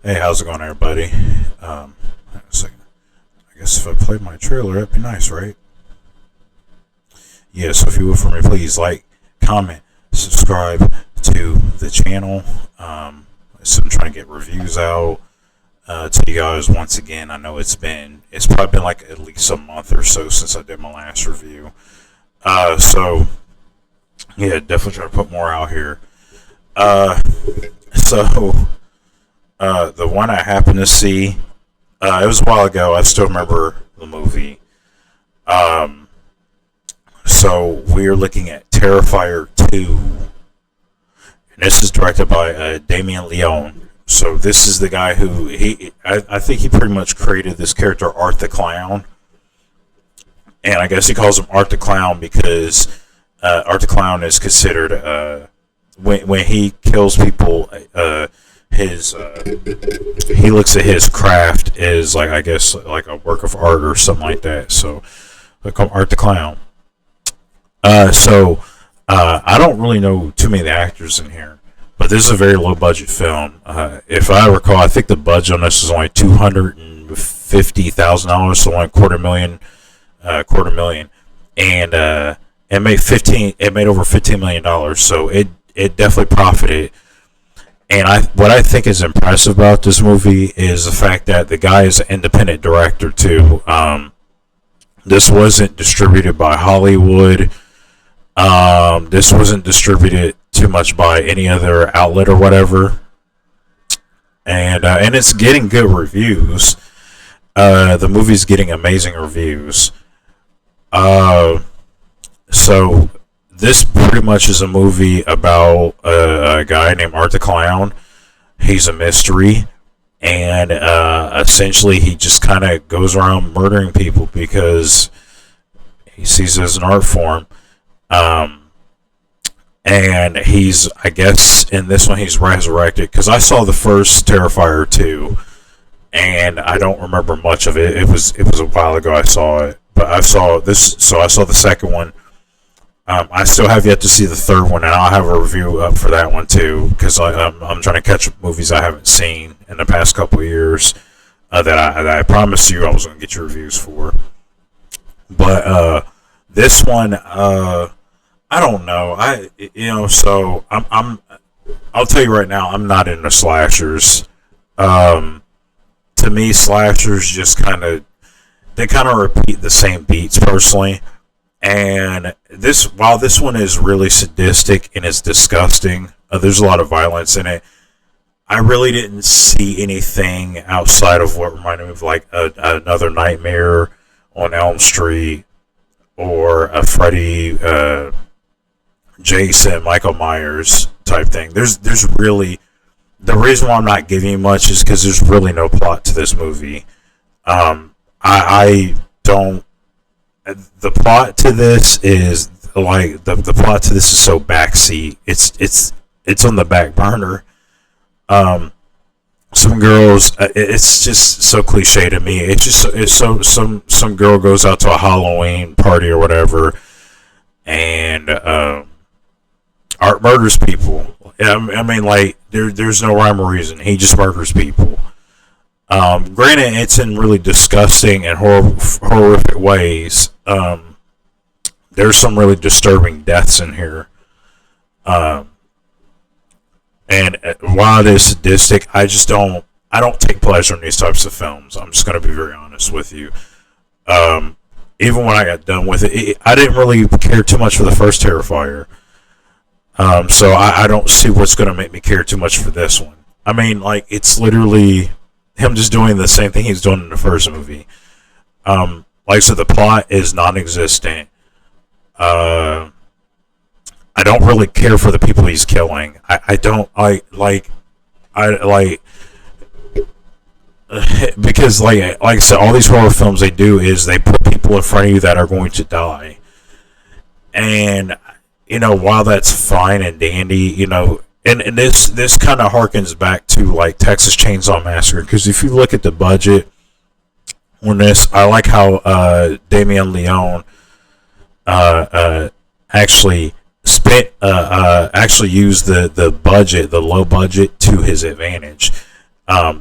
Hey, how's it going, everybody? Hang on a second. I guess if I played my trailer, that'd be nice, right? Yeah, so if you would for me, please like, comment, subscribe to the channel. So I'm trying to get reviews out to you guys once again. I know it's probably been like at least a month or so since I did my last review. So yeah, definitely trying to put more out here. Uh, so the one I happened to see, it was a while ago. I still remember the movie. Um, so we're looking at Terrifier 2, and this is directed by Damien Leone. So this is the guy who I think he pretty much created this character Art the Clown, and I guess he calls him Art the Clown because Art the Clown is considered when he kills people. His he looks at his craft as like, I guess, like a work of art or something like that. So they call him Art the Clown. I don't really know too many of the actors in here, but this is a very low budget film. If I recall, I think the budget on this is only $250,000, so only quarter million, and it made 15. It made over $15 million, so it definitely profited. And what I think is impressive about this movie is the fact that the guy is an independent director too. This wasn't distributed by Hollywood. This wasn't distributed too much by any other outlet or whatever. And it's getting good reviews. The movie's getting amazing reviews. Uh, so this pretty much is a movie about a guy named Art the Clown. He's a mystery, and essentially he just kind of goes around murdering people because he sees it as an art form. Um, and he's, I guess, in this one he's resurrected because I saw the first Terrifier 2, and I don't remember much of it. It was a while ago I saw it, but I saw this, so I saw the second one. I still have yet to see the third one, and I'll have a review up for that one too, because I'm trying to catch up movies I haven't seen in the past couple of years that I promised you I was going to get your reviews for. But this one, I don't know. So I'll tell you right now, I'm not into slashers. Um, to me, slashers just kind of repeat the same beats personally. And while this one is really sadistic and it's disgusting, there's a lot of violence in it. I really didn't see anything outside of what reminded me of like another Nightmare on Elm Street or a Freddy, Jason, Michael Myers type thing. There's really, the reason why I'm not giving you much is because there's really no plot to this movie. I don't. The plot to this is like the plot to this is so backseat. It's on the back burner. Um, some girls, it's just so cliche to me. It's so some girl goes out to a Halloween party or whatever, and Art murders people. I mean, like there's no rhyme or reason. He just murders people. Granted, it's in really disgusting and horrific ways. There's some really disturbing deaths in here. Um, and while it is sadistic, I don't take pleasure in these types of films. I'm just going to be very honest with you. Um, Even when I got done with it, I didn't really care too much for the first Terrifier. So I don't see what's going to make me care too much for this one. I mean, like, it's literally him just doing the same thing he's doing in the first movie. Like I said, the plot is non-existent. Uh, I don't really care for the people he's killing. I don't I like because like I said, all these horror films they do is they put people in front of you that are going to die, and while that's fine and dandy, and this kind of harkens back to like Texas Chainsaw Massacre, because if you look at the budget on this, I like how Damien Leone actually actually used the low budget to his advantage.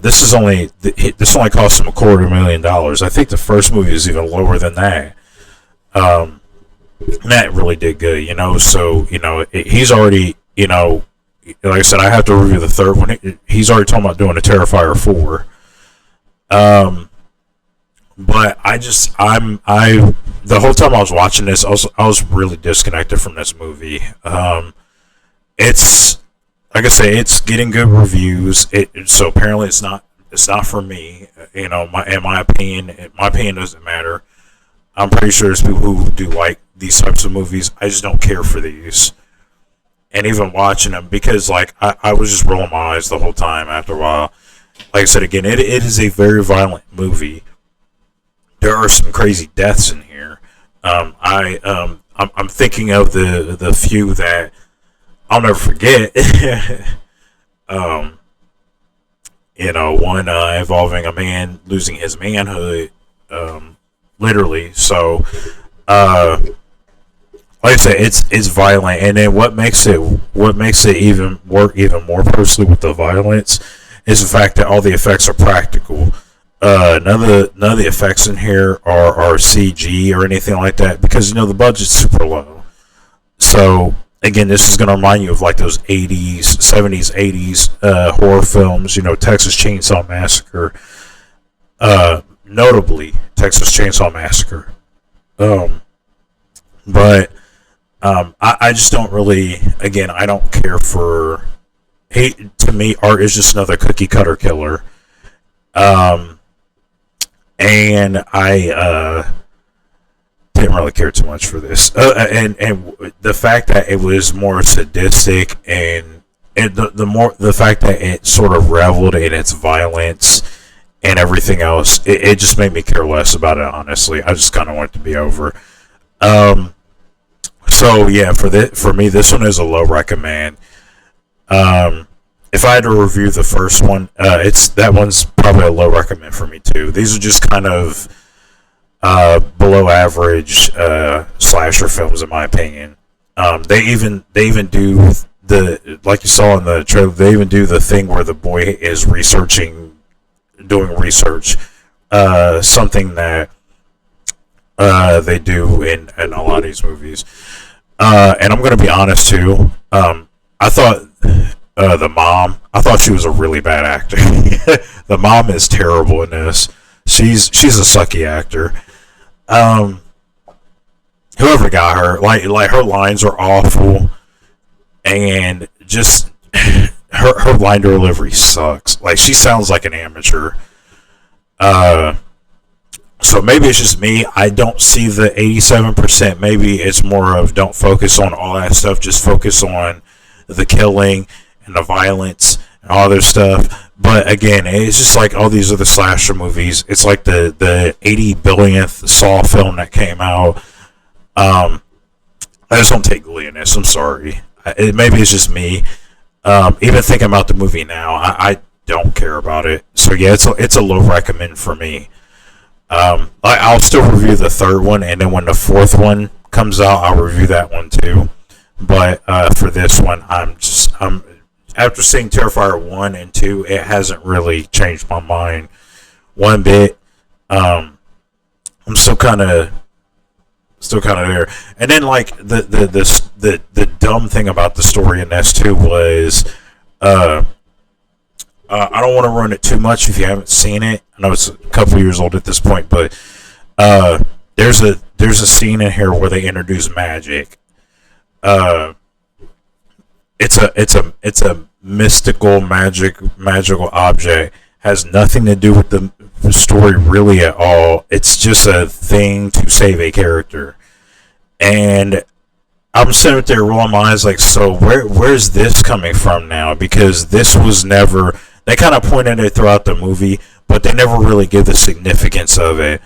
This only cost him $250,000. I think the first movie is even lower than that. Um, That really did good, So he's already, like I said, I have to review the third one. He's already talking about doing a Terrifier 4. But the whole time I was watching this, I was really disconnected from this movie. It's like I say, it's getting good reviews. So apparently it's not for me. My opinion doesn't matter. I'm pretty sure there's people who do like these types of movies. I just don't care for these. And even watching them, because I was just rolling my eyes the whole time after a while. Like I said again, it is a very violent movie. There are some crazy deaths in here. I'm thinking of the few that I'll never forget. One involving a man losing his manhood. Literally. So, like I said, it's violent, and then what makes it even work even more personally with the violence is the fact that all the effects are practical. None of the effects in here are CG or anything like that, because the budget's super low. So again, this is going to remind you of like those 80s, 70s, 80s horror films. Texas Chainsaw Massacre. Notably, Texas Chainsaw Massacre. But I just don't really. Again, I don't care for. To me, art is just another cookie cutter killer. And I didn't really care too much for this. And the fact that it was more sadistic, and the fact that it sort of reveled in its violence and everything else, it just made me care less about it. Honestly, I just kind of want it to be over. So yeah, for me, this one is a low recommend. If I had to review the first one, that one's probably a low recommend for me too. These are just kind of below average slasher films in my opinion. They even do like you saw in the trailer. They even do the thing where the boy is doing research, something that they do in a lot of these movies. And I'm gonna be honest too. I thought. I thought she was a really bad actor. The mom is terrible in this. She's a sucky actor. Whoever got her, like her lines are awful, and just her line delivery sucks. Like, she sounds like an amateur. So maybe it's just me. I don't see the 87%. Maybe it's more of don't focus on all that stuff. Just focus on the killing and the violence and all their stuff. But again, it's just like all these other slasher movies. It's like the 80 billionth Saw film that came out. I just don't take glee in this. I'm sorry. Maybe it's just me. Even thinking about the movie now, I don't care about it. So yeah, it's a low recommend for me. I'll still review the third one, and then when the fourth one comes out, I'll review that one too. But for this one, I'm after seeing Terrifier 1 and 2, it hasn't really changed my mind one bit. I'm still kind of there. And then like the dumb thing about the story in this too was I don't want to ruin it too much if you haven't seen it. I know it's a couple years old at this point, but there's a scene in here where they introduce magic. It's a mystical magical object. Has nothing to do with the story really at all. It's just a thing to save a character. And I'm sitting there rolling my eyes like, so where's this coming from now? Because this was never. They kind of pointed it throughout the movie, but they never really give the significance of it.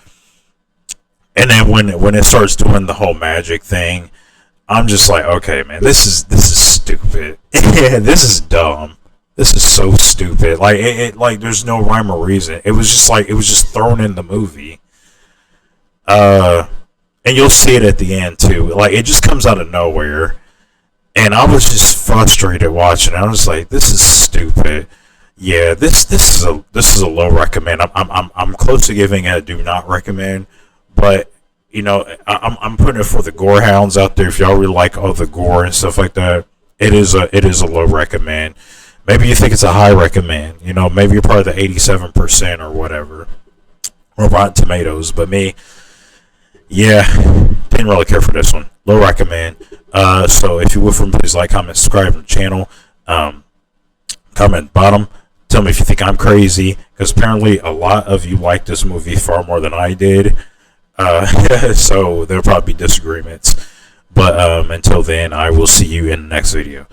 And then when it starts doing the whole magic thing, I'm just like, okay, man, this is stupid. This is dumb. This is so stupid. Like there's no rhyme or reason. It was just thrown in the movie. And you'll see it at the end too. Like, it just comes out of nowhere. And I was just frustrated watching it. I was like, this is stupid. Yeah, this is a low recommend. I'm close to giving it a do not recommend, but you know I'm putting it for the gore hounds out there. If y'all really like all the gore and stuff like that, it is a low recommend. Maybe you think it's a high recommend. You know, maybe you're part of the 87% or whatever, or Rotten Tomatoes. But me, yeah, didn't really care for this one. Low recommend. So if you would, from please like, comment, subscribe to the channel. Comment bottom. Tell me if you think I'm crazy, because apparently a lot of you like this movie far more than I did. So there'll probably be disagreements. But until then, I will see you in the next video.